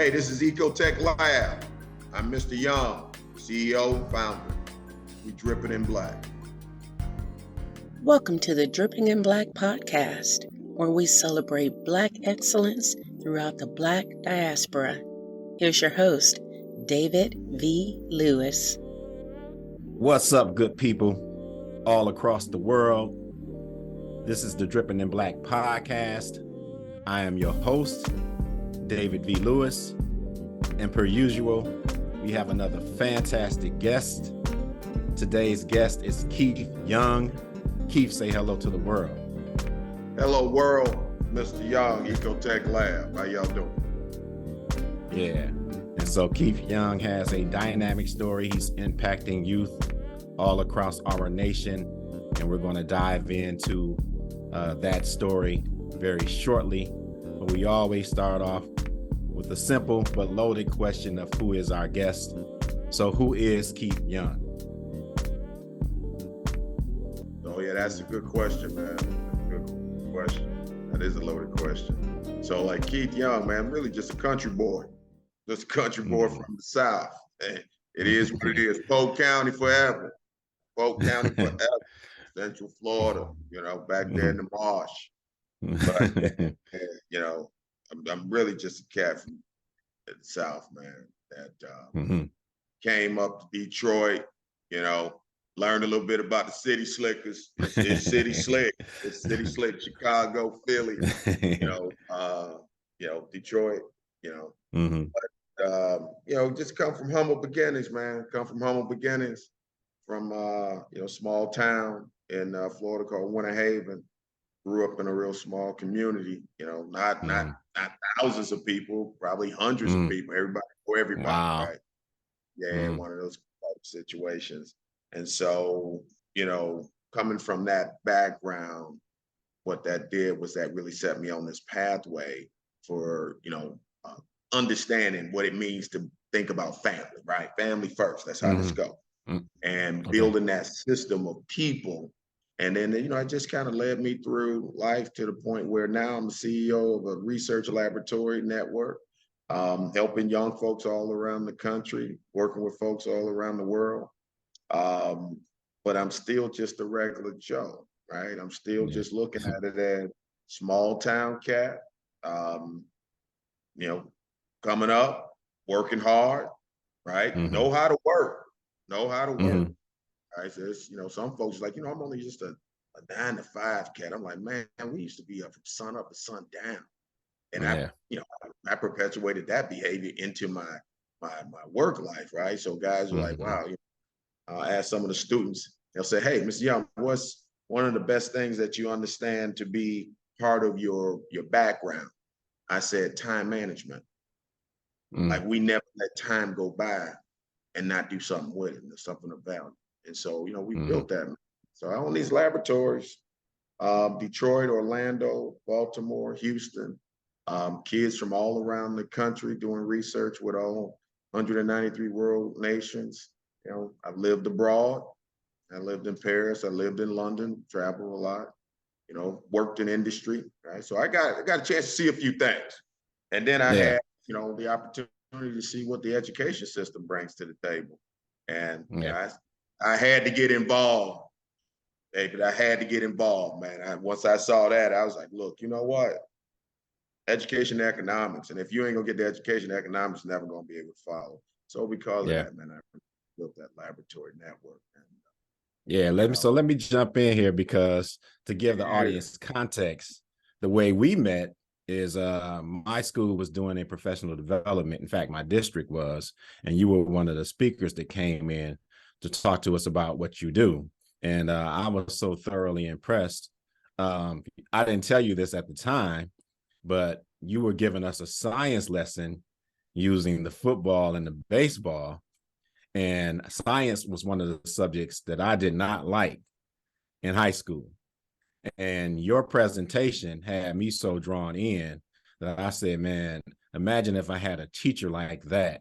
Hey, this is Ecotek Lab. I'm Mr. Young, CEO and founder. We dripping in black. Welcome to the Dripping in Black podcast, where we celebrate Black excellence throughout the Black diaspora. Here's your host, David V. Lewis. What's up, good people all across the world? This is the Dripping in Black podcast. I am your host, David V. Lewis, and per usual, we have another fantastic guest. Today's guest is Keith Young. Keith, say hello to the world. Hello, world. Mr. Young, Ecotek Lab. How y'all doing? Yeah. And so Keith Young has a dynamic story. He's impacting youth all across our nation. And we're going to dive into that story very shortly. But we always start off with a simple but loaded question of who is our guest. So who is Keith Young? Oh, yeah, that's a good question, man. Good question. That is a loaded question. So, like Keith Young, man, really just a country boy. Just a country boy from the South. And it is what it is. Polk County forever. Polk County forever. Central Florida, back there in the marsh. But, I'm really just a cat from the South, man, that came up to Detroit, learned a little bit about the city slickers. It's city slick. It's city slick, Chicago, Philly, Detroit, But, just come from humble beginnings, man. Come from humble beginnings from, small town in Florida called Winter Haven. Grew up in a real small community, not thousands of people, probably hundreds of people, everybody for everybody, wow. Right? Yeah, one of those situations. And so, coming from that background, what that did was that really set me on this pathway for, understanding what it means to think about family, right? Family first, that's how this goes. And building that system of people. And then, it just kind of led me through life to the point where now I'm the CEO of a research laboratory network, helping young folks all around the country, working with folks all around the world. But I'm still just a regular Joe, right? I'm still just looking at it as small town cat, coming up, working hard, right? Know how to work. Right, so it's, some folks are like, I'm only just a 9 to 5 cat. I'm like, man, we used to be up from sun up to sun down, and I perpetuated that behavior into my work life, right? So guys are like, wow. I ask some of the students, they'll say, hey, Mr. Young, what's one of the best things that you understand to be part of your background? I said, time management. Like we never let time go by and not do something with it, or something about it. And so, we built that. So I own these laboratories, Detroit, Orlando, Baltimore, Houston, kids from all around the country doing research with all 193 world nations. I've lived abroad. I lived in Paris. I lived in London, traveled a lot, worked in industry, right? So I got a chance to see a few things. And then I had, the opportunity to see what the education system brings to the table. And I had to get involved, David. I had to get involved, man. Once I saw that, I was like, look, you know what? Education economics. And if you ain't gonna get the education economics, you're never gonna be able to follow. So because of that, man, I built that laboratory network. And, let me jump in here, because to give the audience context, the way we met is my school was doing a professional development. In fact, my district was, and you were one of the speakers that came in to talk to us about what you do. And I was so thoroughly impressed. I didn't tell you this at the time, but you were giving us a science lesson using the football and the baseball. And science was one of the subjects that I did not like in high school. And your presentation had me so drawn in that I said, man, imagine if I had a teacher like that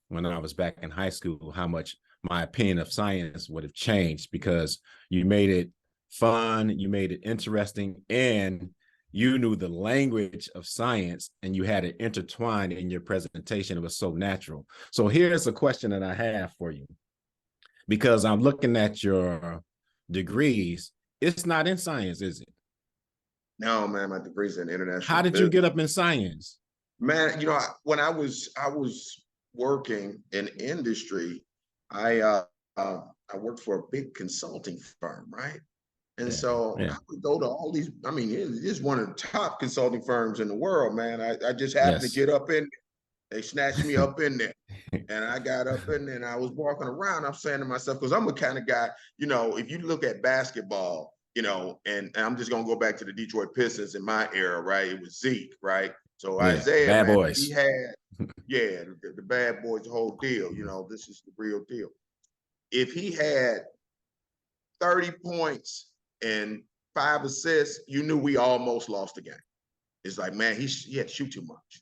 when I was back in high school, how much my opinion of science would have changed, because you made it fun, you made it interesting, and you knew the language of science and you had it intertwined in your presentation. It was so natural. So here's a question that I have for you, because I'm looking at your degrees. It's not in science, is it? No, man, my degree's in international How did business. you get up in science? Man, you know, when I was working in industry, I I worked for a big consulting firm, right? And so I would go to all these, I mean, it's one of the top consulting firms in the world, man. I just happened to get up in there. They snatched me up in there. And I got up in there and I was walking around. I'm saying to myself, because I'm a kind of guy, you know, if you look at basketball, you know, and I'm just gonna go back to the Detroit Pistons in my era, right? It was Zeke, right? So Isaiah, bad man, boys. he had, the bad boys, the whole deal. You know, this is the real deal. If he had 30 points and 5 assists, you knew we almost lost the game. It's like, man, he had to shoot too much.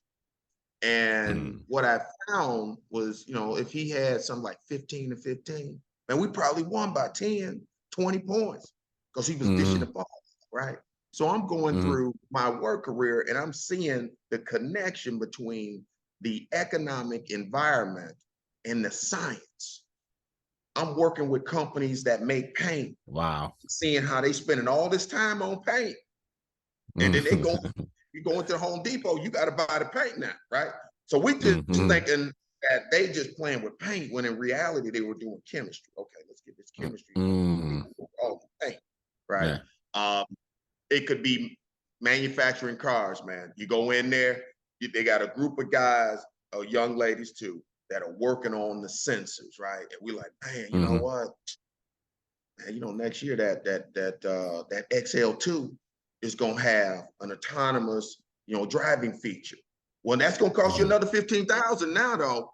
And what I found was, you know, if he had something like 15 to 15, man, we probably won by 10, 20 points because he was dishing the ball, right? So I'm going through my work career and I'm seeing the connection between the economic environment and the science. I'm working with companies that make paint. Wow. Seeing how they spending all this time on paint. And then you go into Home Depot, you got to buy the paint now, right? So we just thinking that they just playing with paint when in reality they were doing chemistry. Okay, let's get this chemistry. Oh, paint, right? Yeah. It could be manufacturing cars, man. You go in there, they got a group of guys, young ladies too, that are working on the sensors, right? And we're like, man, you know what? Man, you know, next year that XL2 is gonna have an autonomous, you know, driving feature. Well, that's gonna cost you another 15,000 now, though.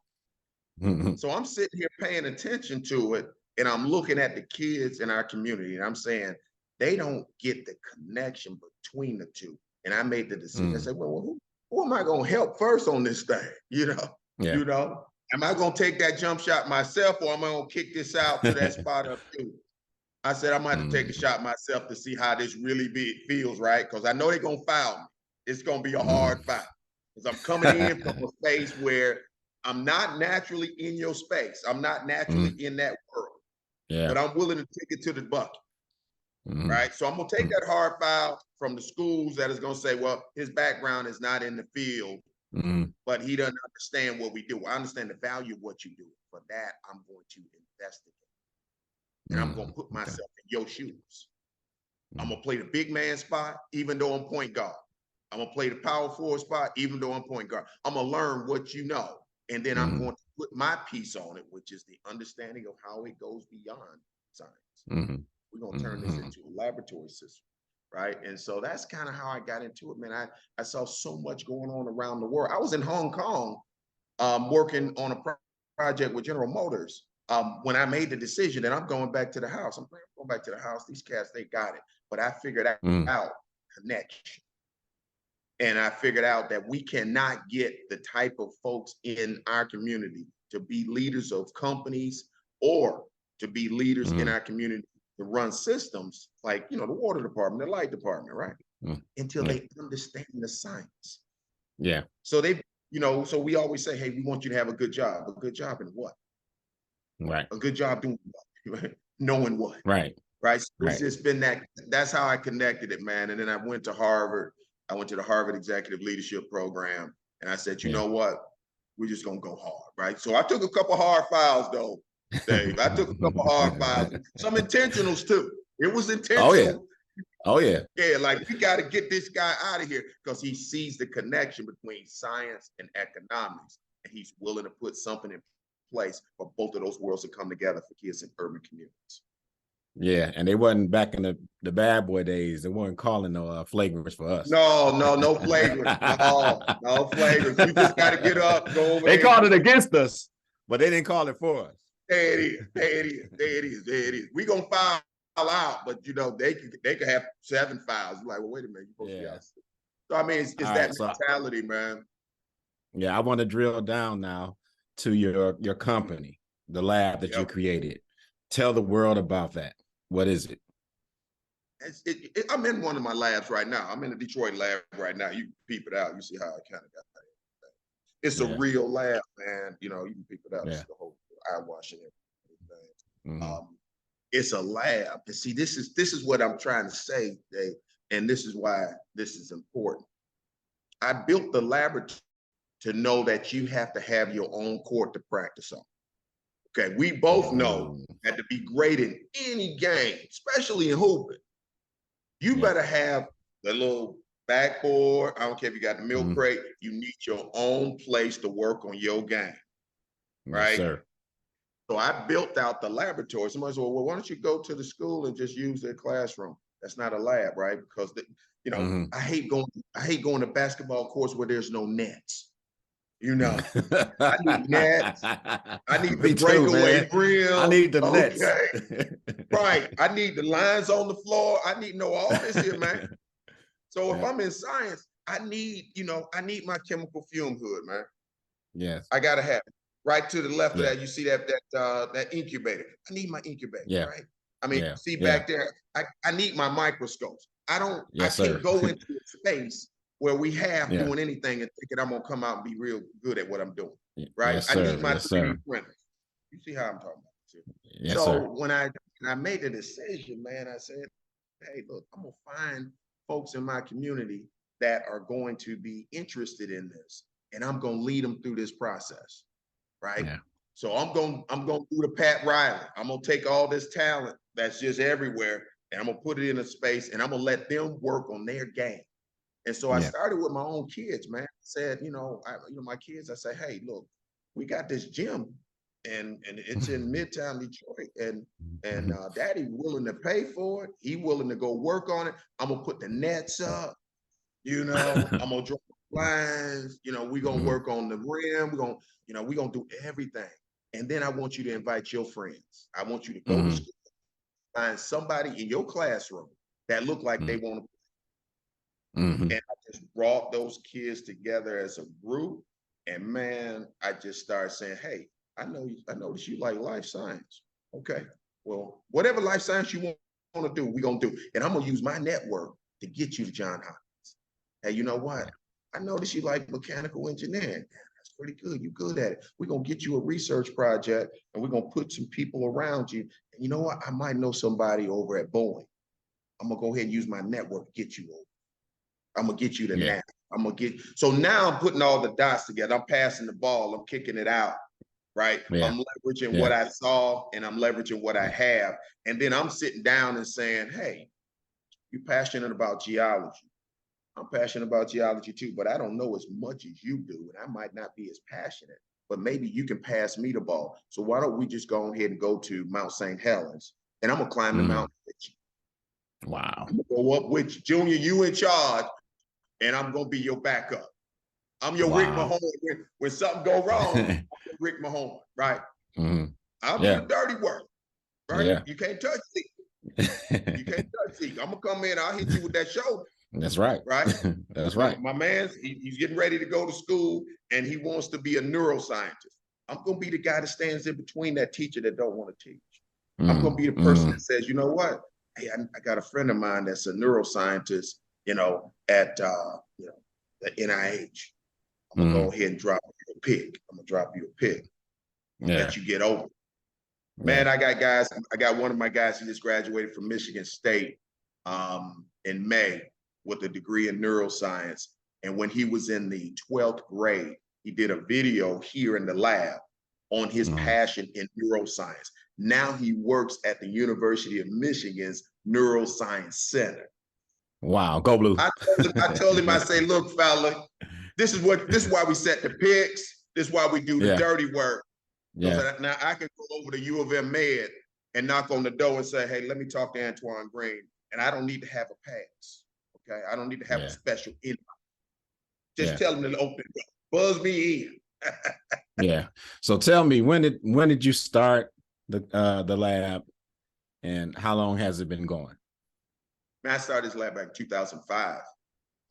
So I'm sitting here paying attention to it, and I'm looking at the kids in our community, and I'm saying they don't get the connection between the two. And I made the decision. I said, well, who am I gonna help first on this thing? You know, you know, am I gonna take that jump shot myself, or am I gonna kick this out to that spot up too? I said, I'm gonna have to take a shot myself to see how this really feels, right? Because I know they're gonna foul me. It's gonna be a hard fight. Because I'm coming in from a space where I'm not naturally in your space. I'm not naturally in that world. But I'm willing to take it to the bucket. Right. So I'm gonna take that hard foul from the schools that is gonna say, well, his background is not in the field, but he doesn't understand what we do. I understand the value of what you do. For that, I'm going to investigate. And I'm gonna put myself in your shoes. I'm gonna play the big man spot, even though I'm point guard. I'm gonna play the power forward spot, even though I'm point guard. I'm gonna learn what you know, and then I'm going to put my piece on it, which is the understanding of how it goes beyond science. We're gonna turn this into a laboratory system, right? And so that's kind of how I got into it, man. I saw so much going on around the world. I was in Hong Kong, working on a project with General Motors. When I made the decision that I'm going back to the house, I'm going back to the house. These cats, they got it. But I figured out connection. And I figured out that we cannot get the type of folks in our community to be leaders of companies or to be leaders in our community to run systems like, you know, the water department, the light department, right? Until they understand the science. Yeah. So they, you know, so we always say, hey, we want you to have a good job. A good job in what? Right. A good job doing what? Right? Knowing what? Right. Right. So it's just been that's how I connected it, man. And then I went to Harvard. I went to the Harvard Executive Leadership Program. And I said, you know what? We're just gonna go hard, right? So I took a couple hard files though, Dave. I took a couple hard files, some intentionals too. It was intentional. Oh yeah. Yeah, like we got to get this guy out of here because he sees the connection between science and economics, and he's willing to put something in place for both of those worlds to come together for kids in urban communities. Yeah, and they wasn't back in the bad boy days. They weren't calling no flagrants for us. No flagrants. No flagrants. You just got to get up, go over. They called it against us, but they didn't call it for us. There it is. We gonna foul out, but you know they could have 7 fouls. You're like, well, wait a minute, you're supposed to be out. So I mean, it's that mentality, man. Yeah, I want to drill down now to your company, the lab that you created. Tell the world about that. What is it? I'm in one of my labs right now. I'm in the Detroit lab right now. You can peep it out. You see how I kind of got that. It's a real lab, man. You know, you can peep it out. It's the whole eye washing and everything. It's a lab. And see, this is what I'm trying to say, Dave, and this is why this is important. I built the laboratory to know that you have to have your own court to practice on. Okay, we both know that to be great in any game, especially in hooping, you better have the little backboard. I don't care if you got the milk crate. You need your own place to work on your game, right? Yes, sir. So I built out the laboratory. Somebody said, well, why don't you go to the school and just use their classroom? That's not a lab, right? Because you know, I hate going to basketball courts where there's no nets. You know, I need nets. I need the breakaway rim. I need the nets. Right. I need the lines on the floor. I need to know all this here, man. So if I'm in science, I need my chemical fume hood, man. Yes. I gotta have it. Right to the left of that, you see that incubator. I need my incubator, right? I mean, see back there, I need my microscopes. I can't go into a space where we have doing anything and thinking I'm gonna come out and be real good at what I'm doing, right? Yes, I need my 3D printers. You see how I'm talking about it? Yes, so sir. when I made the decision, man, I said, hey, look, I'm gonna find folks in my community that are going to be interested in this, and I'm gonna lead them through this process, right? So I'm gonna do the Pat Riley. I'm gonna take all this talent that's just everywhere, and I'm gonna put it in a space, and I'm gonna let them work on their game. And so I started with my own kids, man. I said, my kids, I say, hey, look, we got this gym and it's in Midtown Detroit, and daddy willing to pay for it. He willing to go work on it. I'm gonna put the nets up, I'm gonna draw lines, we're gonna work on the rim, we're gonna do everything. And then I want you to invite your friends. I want you to go to school, find somebody in your classroom that look like they want to. And I just brought those kids together as a group. And man, I just started saying, hey, I noticed you like life science. Okay, well, whatever life science you want to do, we're going to do. And I'm going to use my network to get you to Johns Hopkins. Hey, you know what? I noticed you like mechanical engineering. That's pretty good. You're good at it. We're going to get you a research project, and we're going to put some people around you. And you know what? I might know somebody over at Boeing. I'm going to go ahead and use my network to get you over. I'm gonna get you the nap. So now I'm putting all the dots together. I'm passing the ball. I'm kicking it out, right? I'm leveraging what I saw, and I'm leveraging what I have. And then I'm sitting down and saying, hey, you're passionate about geology. I'm passionate about geology too, but I don't know as much as you do, and I might not be as passionate, but maybe you can pass me the ball. So why don't we just go ahead and go to Mount St. Helens, and I'm gonna climb the mountain with you. Wow. I'm gonna go up with you. Junior, you in charge. And I'm gonna be your backup. I'm your Rick Mahone. When something go wrong, I'm Rick Mahone, right? I'll do the dirty work, right? You can't touch me. You can't touch me. I'm gonna come in. I'll hit you with that shoulder. That's right. Right. That's right. My man's he's getting ready to go to school, and he wants to be a neuroscientist. I'm gonna be the guy that stands in between that teacher that don't want to teach. I'm gonna be the person that says, you know what? Hey, I got a friend of mine that's a neuroscientist. At the NIH. I'm gonna go ahead and drop you a pick. I'm gonna drop you a pick. Let you get over. Man, I got guys. I got one of my guys who just graduated from Michigan State in May with a degree in neuroscience. And when he was in the 12th grade, he did a video here in the lab on his passion in neuroscience. Now he works at the University of Michigan's Neuroscience Center. Wow, go blue. I told him, I say, look, fella, this is why we set the picks. This is why we do the dirty work. Now I can go over to U of M Med and knock on the door and say, hey, let me talk to Antoine Green. And I don't need to have a pass. Okay. I don't need to have a special invite. Just tell him to open the door. Buzz me in. So tell me, when did you start the lab, and how long has it been going? Man, I started this lab back in 2005.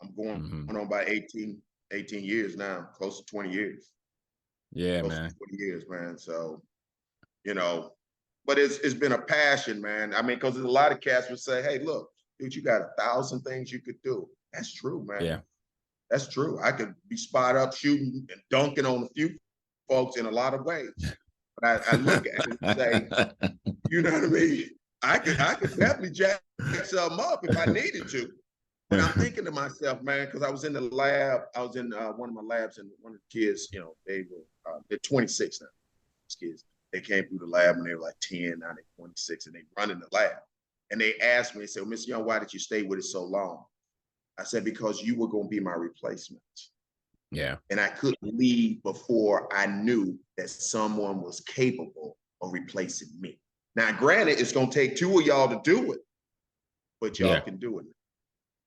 I'm going on about 18 years now, close to 20 years. Yeah, close man. To 20 years, man. So, but it's been a passion, man. I mean, because there's a lot of cats would say, hey, look, dude, you got 1,000 things you could do. That's true, man. Yeah. That's true. I could be spot up shooting and dunking on a few folks in a lot of ways. But I look at it and say, you know what I mean? I could definitely jack something up if I needed to. But I'm thinking to myself, man, because I was in the lab, I was in one of my labs, and one of the kids, you know, they're 26 now. These kids, they came through the lab and they were like 10, now they're 26, and they run in the lab. And they asked me, they said, well, Mr. Young, why did you stay with us so long? I said, because you were going to be my replacement. Yeah. And I couldn't leave before I knew that someone was capable of replacing me. Now, granted, it's going to take two of y'all to do it, but y'all can do it.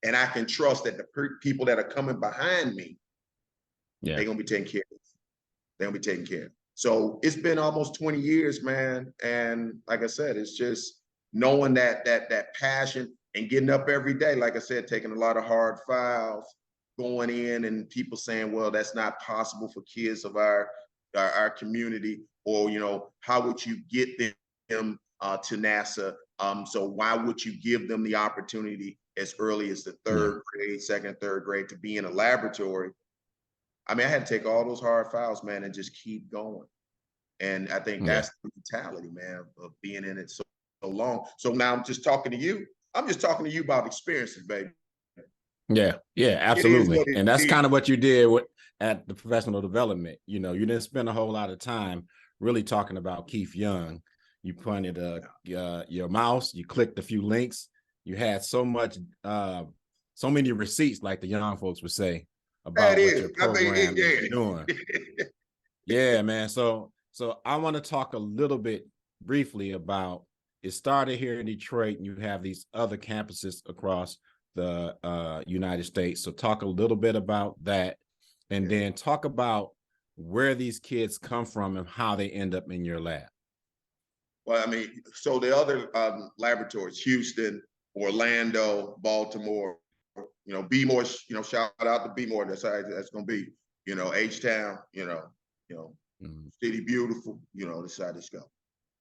And I can trust that the people that are coming behind me, they're going to be taken care of. They're going to be taken care of. So it's been almost 20 years, man. And like I said, it's just knowing that passion and getting up every day. Like I said, taking a lot of hard files, going in and people saying, well, that's not possible for kids of our community, or, you know, how would you get them to NASA? So why would you give them the opportunity as early as the third grade, second, third grade to be in a laboratory? I mean, I had to take all those hard files, man, and just keep going. And I think that's the mentality, man, of being in it so long. So now I'm just talking to you. I'm just talking to you about experiences, baby. Yeah, absolutely. And that's kind of what you did at the professional development. You know, you didn't spend a whole lot of time really talking about Keith Young. You pointed your mouse, you clicked a few links, you had so many receipts, like the young folks would say, about what your program is doing. Yeah, man. So I want to talk a little bit briefly about, it started here in Detroit, and you have these other campuses across the United States. So talk a little bit about that, and then talk about where these kids come from and how they end up in your lab. Well, I mean, so the other laboratories, Houston, Orlando, Baltimore, you know, B-more, you know, shout out to B-more. That's how that's going to be, you know, H-Town, you know, City Beautiful, you know, this side this go.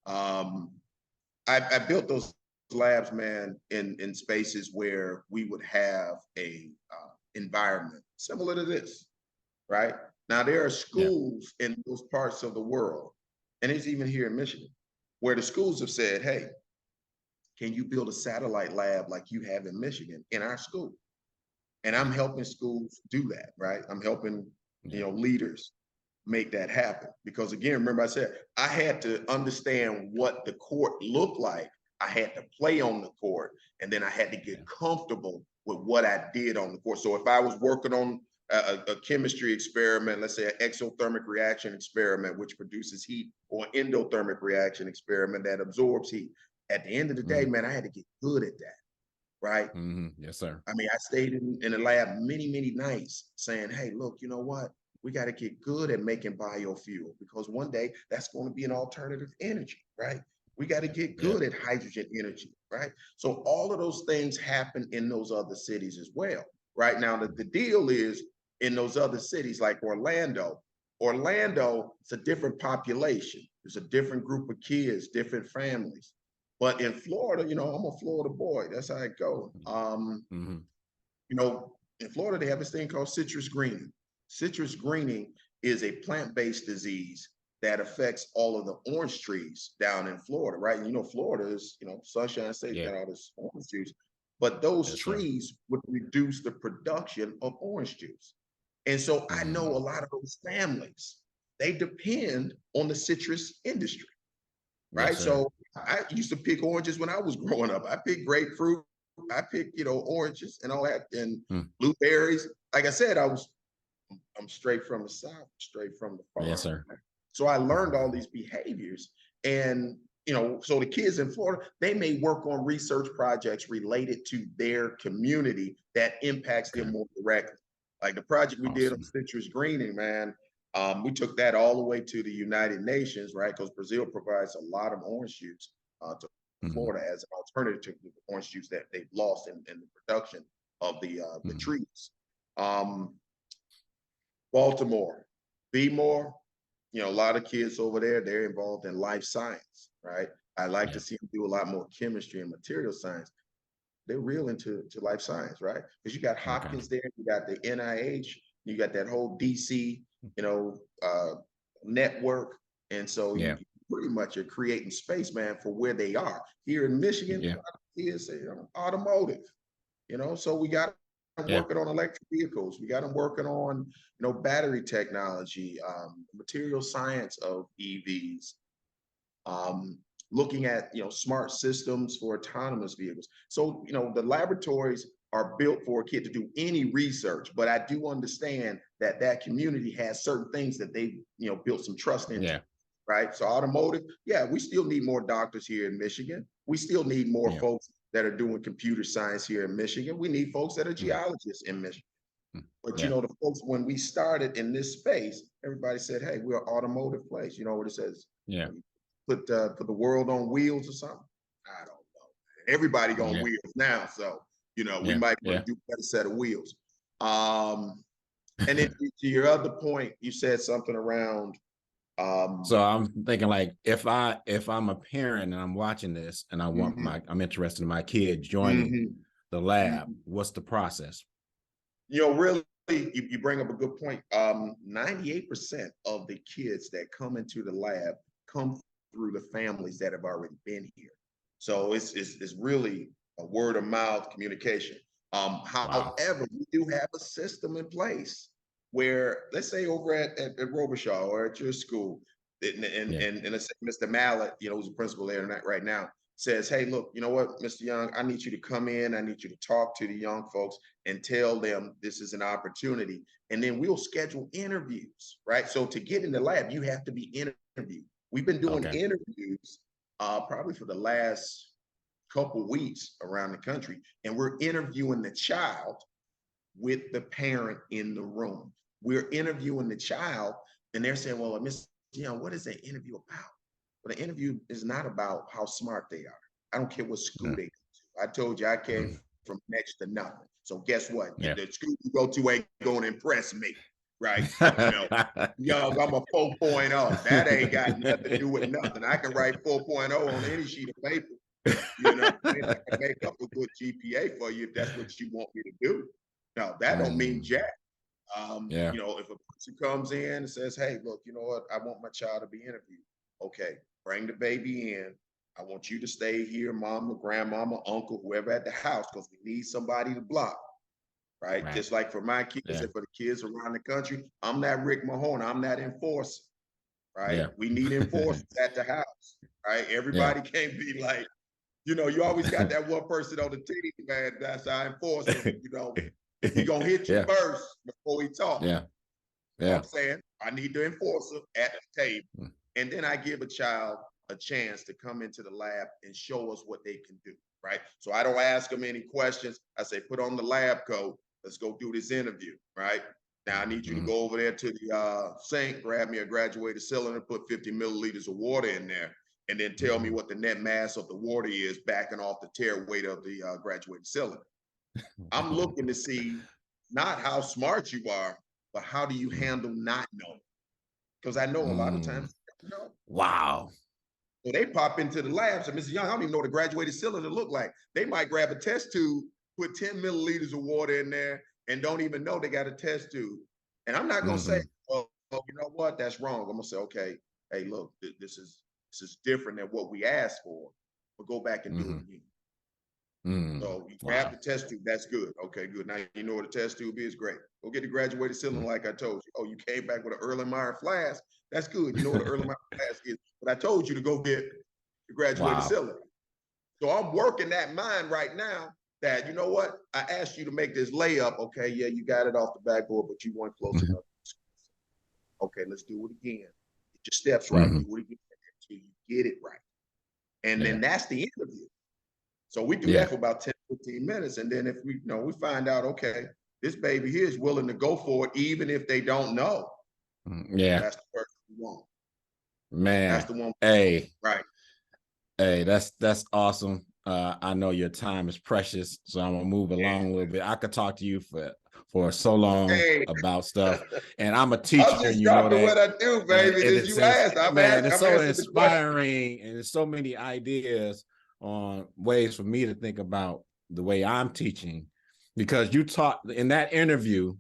I built those labs, man, in spaces where we would have a environment similar to this, right? Now, there are schools in those parts of the world, and it's even here in Michigan, where the schools have said, hey, can you build a satellite lab like you have in Michigan in our school? And I'm helping schools do that, right? I'm helping, you know, leaders make that happen. Because again, remember I said, I had to understand what the court looked like. I had to play on the court, and then I had to get comfortable with what I did on the court. So if I was working on a chemistry experiment, let's say an exothermic reaction experiment, which produces heat, or an endothermic reaction experiment that absorbs heat, at the end of the day, man, I had to get good at that, right? Yes, sir. I mean, I stayed in the lab many, many nights saying, hey, look, you know what? We got to get good at making biofuel, because one day that's going to be an alternative energy, right? We got to get good at hydrogen energy, right? So all of those things happen in those other cities as well, right? Now, the deal is, in those other cities like Orlando, it's a different population. It's a different group of kids, different families. But in Florida, you know, I'm a Florida boy. That's how it goes. You know, in Florida, they have this thing called citrus greening. Citrus greening is a plant-based disease that affects all of the orange trees down in Florida, right? And you know, Florida is, you know, Sunshine State, got all this orange juice, but those trees would reduce the production of orange juice. And so I know a lot of those families, they depend on the citrus industry, right? So I used to pick oranges when I was growing up. I picked grapefruit, I picked, you know, oranges and all that, and blueberries. Like I said, I'm straight from the South, straight from the farm. Yes, sir. So I learned all these behaviors. And, you know, so the kids in Florida, they may work on research projects related to their community that impacts them more directly. Like the project we did on citrus greening, man, we took that all the way to the United Nations, right? Because Brazil provides a lot of orange juice to Florida as an alternative to the orange juice that they've lost in the production of the trees. Baltimore, B-more, you know, a lot of kids over there, they're involved in life science, right? I like to see them do a lot more chemistry and material science. they're real into life science, right? Because you got Hopkins there, you got the NIH, you got that whole DC, network. And so you pretty much are creating space, man, for where they are. Here in Michigan, kids, automotive, so we got them working on electric vehicles. We got them working on, battery technology, material science of EVs, looking at, smart systems for autonomous vehicles. So, the laboratories are built for a kid to do any research, but I do understand that community has certain things that they, built some trust into. Right. So automotive, we still need more doctors here in Michigan. We still need more folks that are doing computer science here in Michigan. We need folks that are geologists in Michigan. But the folks, when we started in this space, everybody said, hey, we're an automotive place. You know what it says? Put the world on wheels or something. I don't know. Everybody on wheels now. So, we might want to do a better set of wheels. And then to your other point, you said something around. So I'm thinking, like, if I'm a parent and I'm watching this and I want I'm interested in my kid joining the lab, what's the process? Really, you bring up a good point. 98% of the kids that come into the lab come through the families that have already been here. So it's really a word of mouth communication. However, we do have a system in place where, let's say over at Robichaud or at your school, and let's say Mr. Mallet, who's the principal there right now, says, hey, look, you know what, Mr. Young, I need you to come in. I need you to talk to the young folks and tell them this is an opportunity. And then we'll schedule interviews, right? So to get in the lab, you have to be interviewed. We've been doing interviews probably for the last couple weeks around the country, and we're interviewing the child with the parent in the room. We're interviewing the child, and they're saying, well, Mr. Young, what is an interview about? Well, the interview is not about how smart they are. I don't care what school they go to. I told you I came from next to nothing. So guess what? The school you go to ain't going to impress me, right? Young, I'm a 4.0. That ain't got nothing to do with nothing. I can write 4.0 on any sheet of paper. I can make up a good GPA for you if that's what you want me to do. No, that don't mean jack. If a person comes in and says, hey, look, you know what? I want my child to be interviewed. Okay, bring the baby in. I want you to stay here, mama, grandmama, uncle, whoever at the house, because we need somebody to block. Right? Just like for my kids and for the kids around the country, I'm not Rick Mahone. I'm that enforcer. Right? We need enforcers at the house. Right? Everybody can't be like, you always got that one person on the team, man. That's our enforcer. He gonna hit you first before he talks. I'm saying I need the enforcer at the table. And then I give a child a chance to come into the lab and show us what they can do, right? So I don't ask them any questions. I say, put on the lab coat. Let's go do this interview, right? Now I need you to go over there to the sink, grab me a graduated cylinder, put 50 milliliters of water in there, and then tell me what the net mass of the water is backing off the tear weight of the graduated cylinder. I'm looking to see not how smart you are, but how do you handle not knowing? Because I know a lot of times, Wow. So they pop into the lab. So Mr. Young, I don't even know what a graduated cylinder look like. They might grab a test tube, put 10 milliliters of water in there, and don't even know they got a test tube. And I'm not gonna say, well, you know what, that's wrong. I'm gonna say, okay, hey, look, this is different than what we asked for, but go back and do it again. So you grab the test tube, that's good. Okay, good. Now you know what a test tube is, great. Go get the graduated cylinder like I told you. Oh, you came back with an Erlenmeyer flask, that's good. You know what an Erlenmeyer flask is, but I told you to go get the graduated cylinder. So I'm working that mind right now that, you know what, I asked you to make this layup. Okay, yeah, you got it off the backboard, but you weren't close enough. Okay, let's do it again. Get your steps right. Do it again until you get it right. And then that's the interview. So we do that for about 10, 15 minutes. And then if we we find out, okay, this baby here is willing to go for it, even if they don't know. That's the person we want. Man, that's the one. Hey, right. Hey, that's awesome. I know your time is precious, so I'm gonna move along a little bit. I could talk to you for so long about stuff, and I'm a teacher, I'm just and you know that. What I do, baby. Did you ask? It's so inspiring, and there's so many ideas on ways for me to think about the way I'm teaching, because you taught in that interview,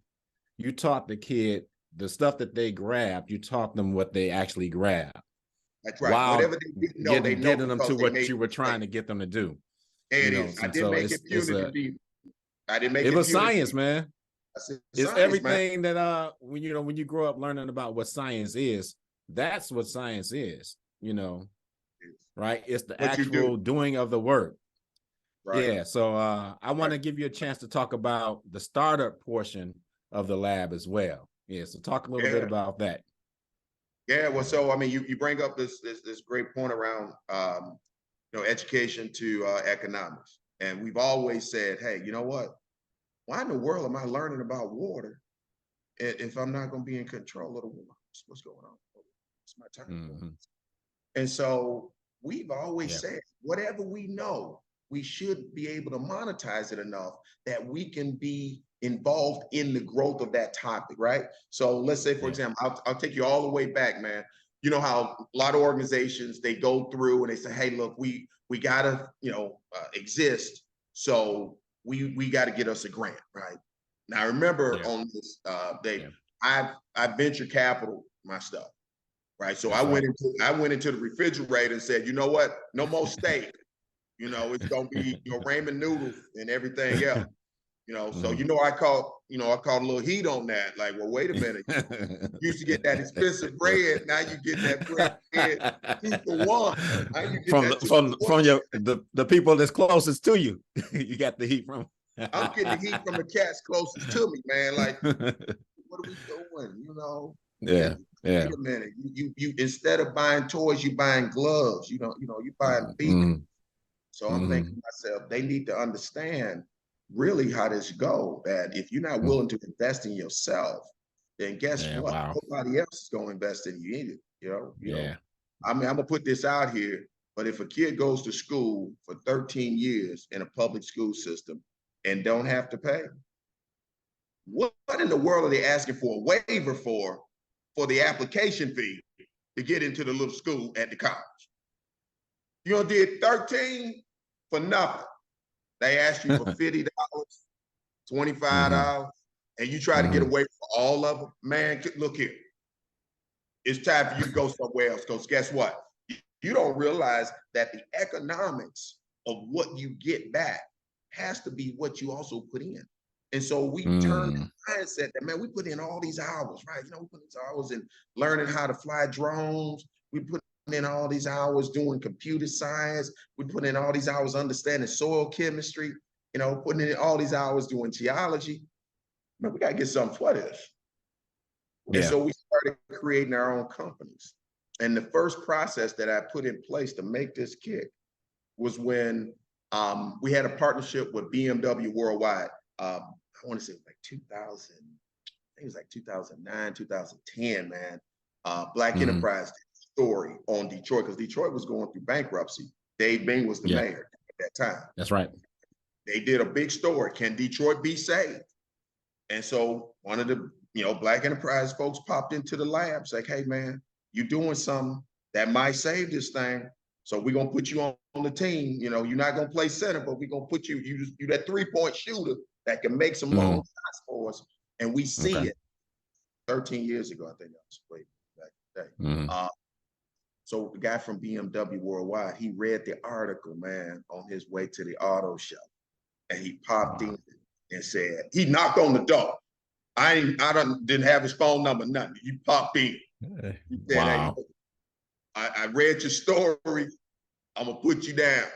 you taught the kid the stuff that they grabbed, you taught them what they actually grabbed. That's right. While Whatever they didn't know, they know getting them to what you were trying to get them to do. There it is. I didn't make it punitive. I didn't make it. It was science, man. It's everything man. that when you grow up learning about what science is, that's what science is, right? It's the actual doing of the work. Right. Yeah. So I want to give you a chance to talk about the startup portion of the lab as well. Yeah. So talk a little bit about that. Yeah. Well, so I mean, you bring up this great point around education to economics, and we've always said, hey, you know what? Why in the world am I learning about water if I'm not going to be in control of the water? What's going on? It's my time. And so we've always said, whatever we know, we should be able to monetize it enough that we can be involved in the growth of that topic, right? So let's say, for example, I'll take you all the way back, man. You know how a lot of organizations, they go through and they say, hey, look, we gotta, exist. So we got to get us a grant, right? Now, remember on this, Dave, I venture capital my stuff, right? So I went into the refrigerator and said, you know what? No more steak. It's gonna be ramen noodles and everything else. So I caught a little heat on that. Like, well, wait a minute. You used to get that expensive bread. Now you get that bread 2 for 1. From the people that's closest to you. You got the heat from. I'm getting the heat from the cats closest to me, man. Like, what are we doing? Yeah. Wait a minute. You instead of buying toys, you buying gloves. You buying beacons. So I'm thinking to myself, they need to understand really how this go, that if you're not willing to invest in yourself, then guess what? Nobody else is going to invest in you either. I mean, I'm gonna put this out here, but if a kid goes to school for 13 years in a public school system and don't have to pay, what in the world are they asking for a waiver for the application fee to get into the little school at the college? You did 13 for nothing. They asked you for $50, $25, and you try to get away from all of them. Man, look here. It's time for you to go somewhere else, because guess what? You don't realize that the economics of what you get back has to be what you also put in. And so we turn the mindset that, man, we put in all these hours, right? We put these hours in learning how to fly drones. We put in all these hours doing computer science. We put in all these hours understanding soil chemistry, putting in all these hours doing geology. Man, we got to get something for this. And so we started creating our own companies. And the first process that I put in place to make this kick was when we had a partnership with BMW Worldwide. I want to say like 2000, I think it was like 2009, 2010, man. Black Enterprise story on Detroit, because Detroit was going through bankruptcy. Dave Bing was the mayor at that time. That's right. They did a big story. Can Detroit be saved? And so one of the Black Enterprise folks popped into the lab, like, hey man, you doing something that might save this thing. So we're gonna put you on the team. You're not gonna play center, but we're gonna put you that 3-point shooter that can make some long shots for us. And we see it 13 years ago, I think that was way back in the day. So the guy from BMW Worldwide, he read the article, man, on his way to the auto show. And he popped in and said, he knocked on the door. I didn't have his phone number, nothing. He popped in. He said, hey, I read your story. I'm gonna put you down.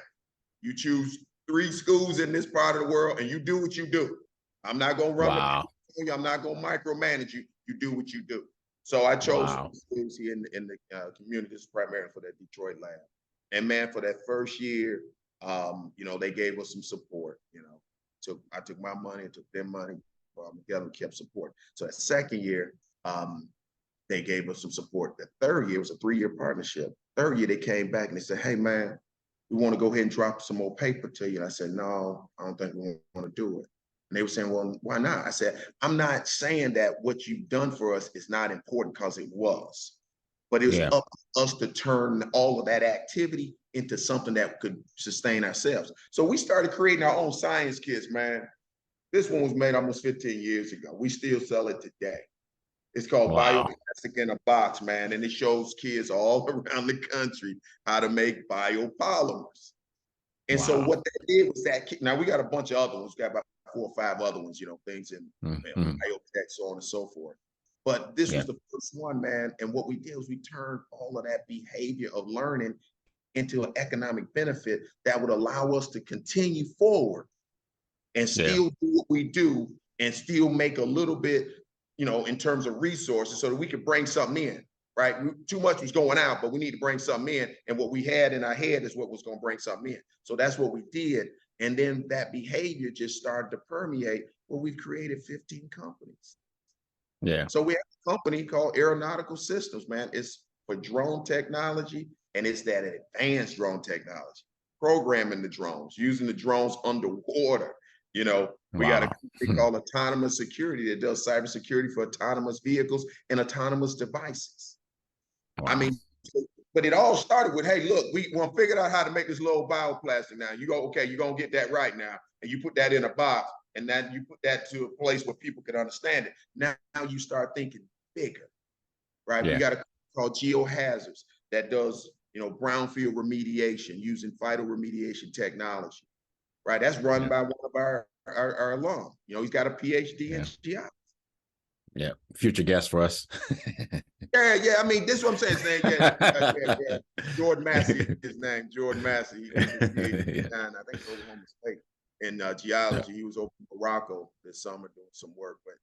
You choose 3 schools in this part of the world and you do what you do. I'm not gonna run the I'm not gonna micromanage you. You do what you do. So I chose schools here in the communities, primarily for that Detroit lab. And man, for that first year, they gave us some support. I took my money, took their money, together kept support. So that second year, they gave us some support. The third year was a 3-year partnership. Third year, they came back and they said, hey man, we want to go ahead and drop some more paper to you. And I said, no, I don't think we want to do it. And they were saying, well, why not? I said, I'm not saying that what you've done for us is not important, because it was. But it was up to us to turn all of that activity into something that could sustain ourselves. So we started creating our own science kits, man. This one was made almost 15 years ago. We still sell it today. It's called Bioplastic in a Box, man. And it shows kids all around the country how to make biopolymers. And so what they did was that, now we got a bunch of other ones, got about 4 or 5 other ones, you know, things in biotech, so on and so forth. But this was the first one, man. And what we did was we turned all of that behavior of learning into an economic benefit that would allow us to continue forward and still do what we do and still make a little bit, you know, in terms of resources so that we could bring something in, right? Too much was going out, but we need to bring something in. And what we had in our head is what was going to bring something in. So that's what we did. And then that behavior just started to permeate where we've created 15 companies. Yeah. So we have a company called Aeronautical Systems, man. It's for drone technology, and it's that advanced drone technology, programming the drones, using the drones underwater. You know, we got a company called Autonomous Security that does cybersecurity for autonomous vehicles and autonomous devices. I mean, but it all started with, hey, look, we want to figure out how to make this little bioplastic now. You go, okay, you're going to get that right now. And you put that in a box, and then you put that to a place where people can understand it. Now you start thinking bigger, right? We got a company called Geohazards that does, you know, brownfield remediation using phytoremediation technology. Right, that's run by one of our alum. You know, he's got a PhD in geology. Yeah, future guest for us. Yeah. I mean, this is what I'm saying. Jordan Massey, his name, Jordan Massey. He did his PhD I think it's Oklahoma State in geology. He was over in Morocco this summer doing some work. But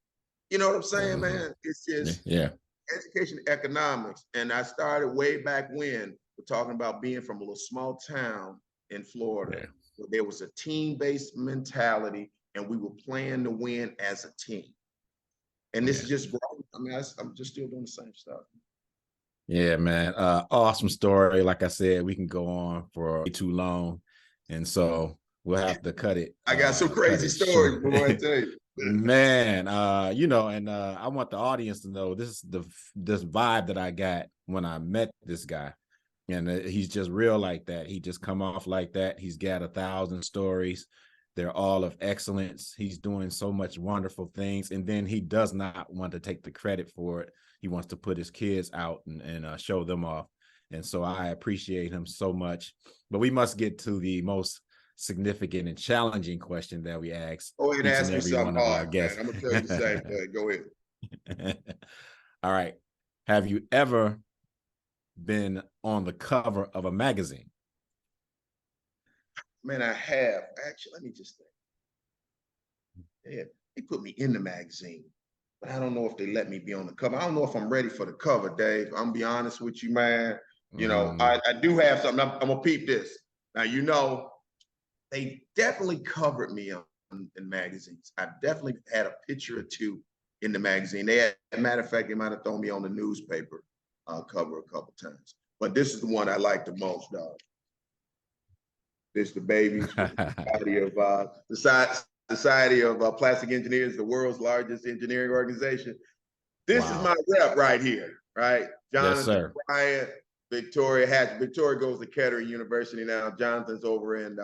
you know what I'm saying, man? It's just education economics. And I started way back when we're talking about being from a little small town in Florida. Where there was a team-based mentality, and we were playing to win as a team. And this is just growing. I mean, I'm just still doing the same stuff. Yeah, man. Awesome story. Like I said, we can go on for too long, and so we'll have to cut it. I got some crazy stories, boy, I tell you. Man, you know, and I want the audience to know this vibe that I got when I met this guy. And he's just real like that. He just come off like that. He's got 1,000 stories. They're all of excellence. He's doing so much wonderful things. And then he does not want to take the credit for it. He wants to put his kids out and show them off. And so I appreciate him so much. But we must get to the most significant and challenging question that we ask each and every one of our guests. Man. I'm going to tell you the same thing. Go ahead. All right. Have you ever been on the cover of a magazine? Man, I have. Actually, let me just think. They put me in the magazine, but I don't know if they let me be on the cover. I don't know if I'm ready for the cover, Dave. I'm gonna be honest with you, man. You know, I do have something. I'm gonna peep this. Now, you know, they definitely covered me in magazines. I definitely had a picture or two in the magazine. As a matter of fact, they might have thrown me on the newspaper cover a couple times. But this is the one I like the most, dog. This the babies Society of Plastic Engineers, the world's largest engineering organization. This is my rep right here, right? Jonathan Bryant, Victoria Hatch. Victoria goes to Kettering University now. Jonathan's over in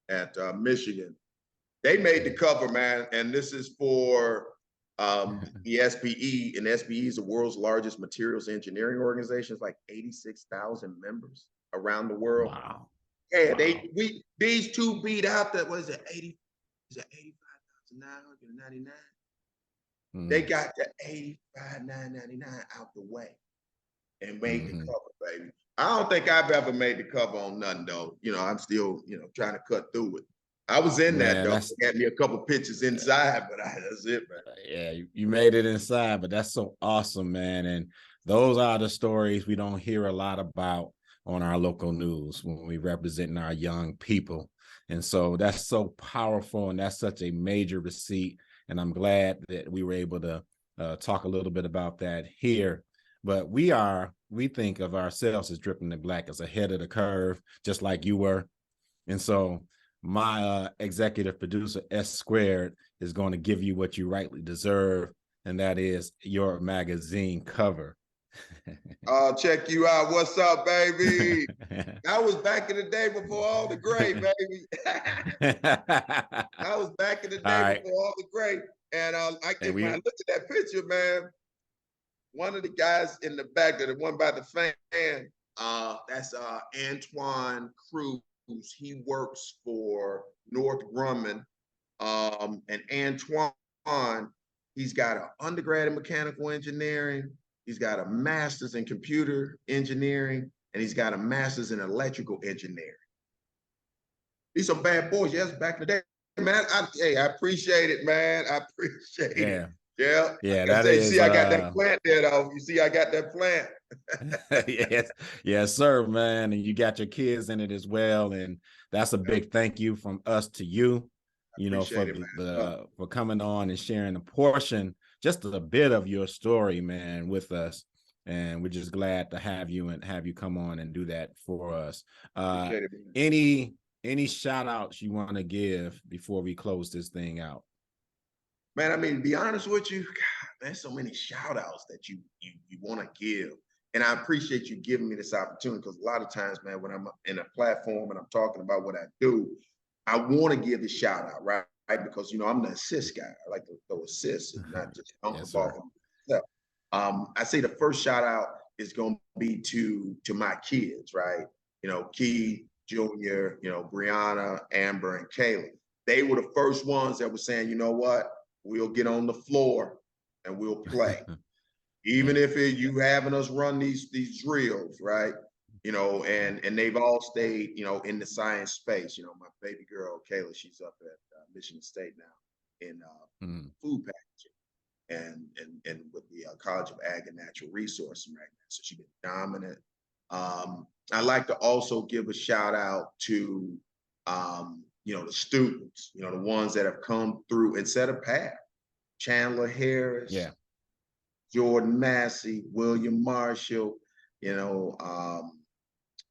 at Michigan. They made the cover, man, and this is for the SPE, and SPE is the world's largest materials engineering organization. It's like 86,000 members around the world. Wow. Yeah, these two beat out that, what is it, 85,999? They got the 85,999 out the way and made the cover, baby. I don't think I've ever made the cover on nothing, though. You know, I'm still, you know, trying to cut through it. I was in that, though. They had me a couple pictures inside, but that's it, man. Yeah, you made it inside, but that's so awesome, man. And those are the stories we don't hear a lot about on our local news when we representing our young people. And so that's so powerful, and that's such a major receipt. And I'm glad that we were able to talk a little bit about that here. But we think of ourselves as Dripping the Black as ahead of the curve, just like you were. And so my executive producer, S², is going to give you what you rightly deserve, and that is your magazine cover. Check you out. What's up, baby? That was back in the day before all the gray, baby. That was back in the day before all the gray. And when I looked at that picture, man, one of the guys in the back, the one by the fan, that's Antoine Cruz. He works for North Grumman. And Antoine, he's got an undergrad in mechanical engineering. He's got a master's in computer engineering, and he's got a master's in electrical engineering. These are bad boys. Yes, back in the day, man. I appreciate it, man. I appreciate it. Yeah. Yeah, that is. You see, I got that plant there, though. You see, I got that plant. Yes, sir, man. And you got your kids in it as well. And that's a big thank you from us to you, for coming on and sharing a portion, just a bit of your story, man, with us. And we're just glad to have you and have you come on and do that for us. Any shout outs you want to give before we close this thing out? Man, I mean, to be honest with you, God, there's so many shout outs that you want to give. And I appreciate you giving me this opportunity, because a lot of times, man, when I'm in a platform and I'm talking about what I do, I want to give the shout out, right? Because, I'm the assist guy. I like to throw assists and not just dunk the ball for myself. I say the first shout out is going to be to my kids, right? Key, Junior, Brianna, Amber, and Kayla. They were the first ones that were saying, you know what? We'll get on the floor and we'll play. Even if you having us run these drills, right? And they've all stayed, in the science space. My baby girl, Kayla, she's up at Michigan State now in food packaging and with the College of Ag and Natural Resources right now. So she's been dominant. I like to also give a shout out to the students, the ones that have come through and set a path. Chandler Harris, Jordan Massey, William Marshall,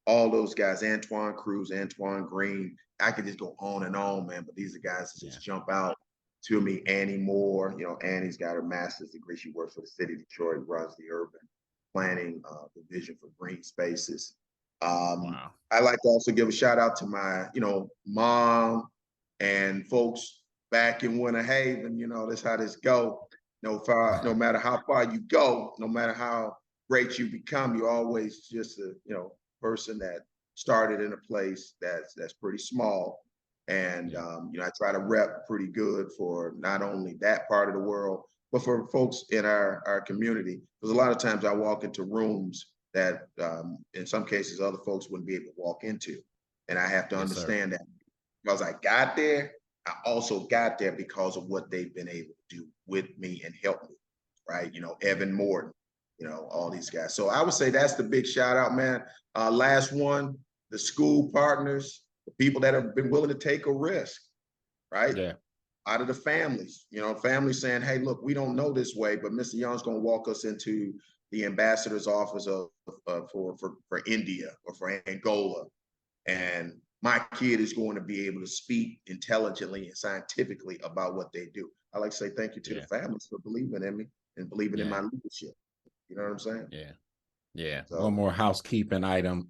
all those guys, Antoine Cruz, Antoine Green. I could just go on and on, man, but these are guys that just jump out to me. Annie Moore, Annie's got her master's degree. She works for the city of Detroit, runs the urban planning division for green spaces. I like to also give a shout out to my, mom and folks back in Winter Haven. That's how this go. No matter how far you go, no matter how great you become, you're always just a, person that started in a place that's pretty small. And, I try to rep pretty good for not only that part of the world, but for folks in our community. Because a lot of times I walk into rooms that in some cases other folks wouldn't be able to walk into. And I have to understand that because I got there, I also got there because of what they've been able to do with me and help me, right? Evan Morton, all these guys. So I would say that's the big shout out, man. Last one, the school partners, the people that have been willing to take a risk, right? Yeah. Out of the families, families saying, hey, look, we don't know this way, but Mr. Young's going to walk us into the ambassador's office for India or for Angola. And my kid is going to be able to speak intelligently and scientifically about what they do. I like to say thank you to the families for believing in me and believing in my leadership. You know what I'm saying? Yeah. So, one more housekeeping item.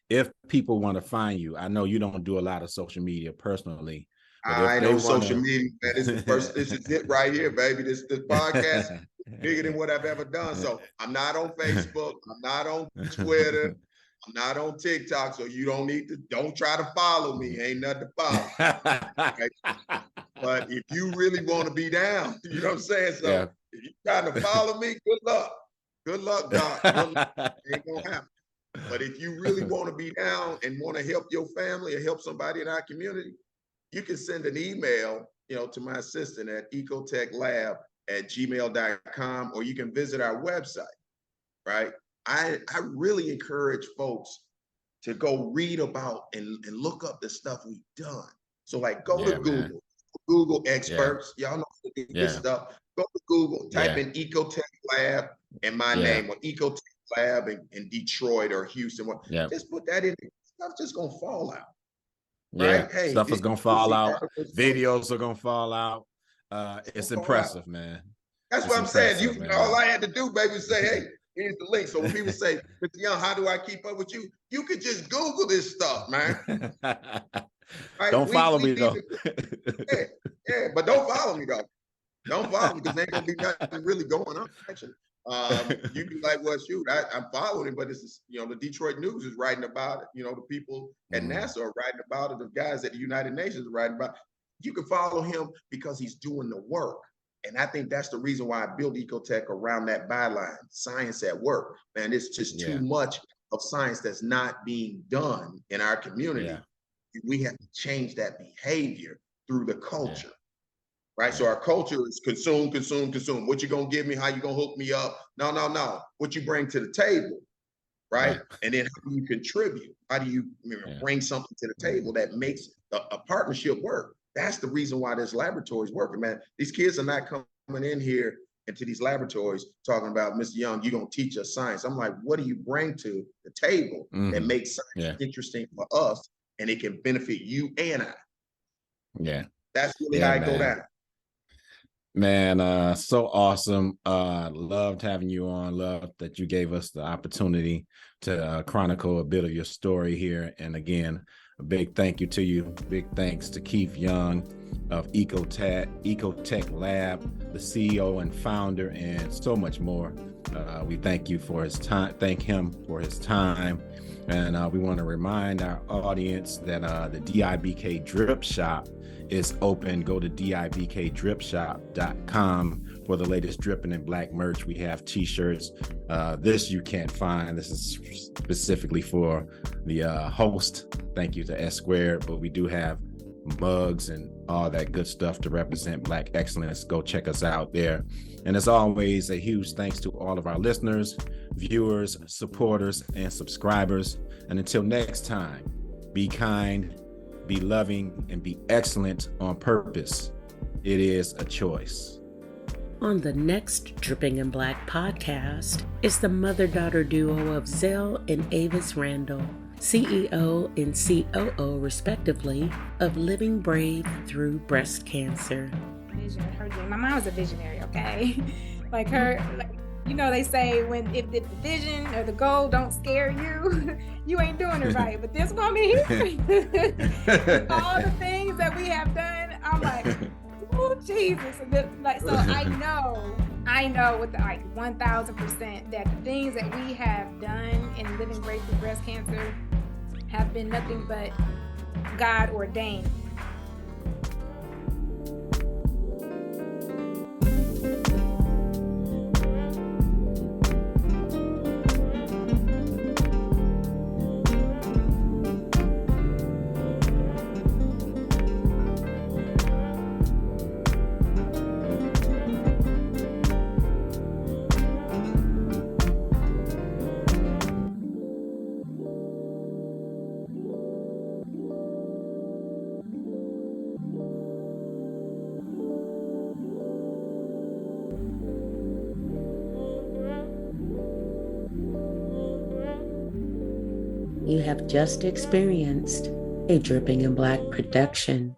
If people want to find you, I know you don't do a lot of social media personally. I know social media, man. This is it right here, baby. This podcast is bigger than what I've ever done. So I'm not on Facebook. I'm not on Twitter. I'm not on TikTok. So you don't try to follow me. Ain't nothing to follow. Okay? But if you really want to be down, you know what I'm saying? So if you're trying to follow me, good luck. Good luck, Doc. Good luck. Ain't gonna happen. But if you really want to be down and want to help your family or help somebody in our community, you can send an email, to my assistant at ecoteklab@gmail.com, or you can visit our website, right? I really encourage folks to go read about and look up the stuff we've done. So like go to Google, Google experts. Y'all know how to do this stuff. Go to Google, type in Ecotek Lab and my name, or Ecotek Lab in Detroit or Houston. Just put that in. Stuff just gonna fall out. Right? Hey, stuff is gonna fall out. Videos are gonna fall out. It's impressive, man. That's what I'm saying. All I had to do, baby, is say, hey, Here's the link. So when people say, Mr. Young, how do I keep up with you? You could just Google this stuff, man. Right? Don't follow me though. Yeah, but don't follow me though. Don't follow me because there ain't gonna be nothing really going on. Actually, you be like, well, shoot, I'm following it, but it's the Detroit News is writing about it. The people at NASA are writing about it. The guys at the United Nations are writing about it. You can follow him because he's doing the work. And I think that's the reason why I built Ecotek around that byline, science at work. Man, it's just too much of science that's not being done in our community. Yeah. We have to change that behavior through the culture. Right. So our culture is consume, consume, consume. What you gonna give me? How you gonna hook me up? No. What you bring to the table, right? And then how do you contribute? How do you bring something to the table that makes a partnership work? That's the reason why this laboratory is working, man. These kids are not coming in here into these laboratories talking about, Mr. Young, you're gonna teach us science. I'm like, what do you bring to the table that makes science interesting for us and it can benefit you and I? Yeah. That's really how I go down. Man, so awesome. Loved having you on. Loved that you gave us the opportunity to chronicle a bit of your story here. And again, a big thank you to you. Big thanks to Keith Young of Ecotek Lab, the CEO and founder, and so much more. We thank you for his time. Thank him for his time. And we want to remind our audience that the DIBK Drip Shop is open. Go to dibkdripshop.com for the latest dripping and black merch. We have t-shirts. This you can't find. This is specifically for the host. Thank you to S Squared, but we do have mugs and all that good stuff to represent Black excellence. Go check us out there. And as always, a huge thanks to all of our listeners, viewers, supporters, and subscribers. And until next time, be kind, be loving, and be excellent on purpose. It is a choice. On the next Dripping in Black podcast is the mother-daughter duo of Zell and Avis Randall, CEO and COO, respectively, of Living Brave Through Breast Cancer. Her dream. My mom was a visionary, okay? They say if the vision or the goal don't scare you, you ain't doing it right. But this woman here, all the things that we have done, I'm like, oh Jesus! So I know with 1,000% that the things that we have done in Living Brave Through Breast Cancer have been nothing but God ordained. You have just experienced a Dripping in Black production.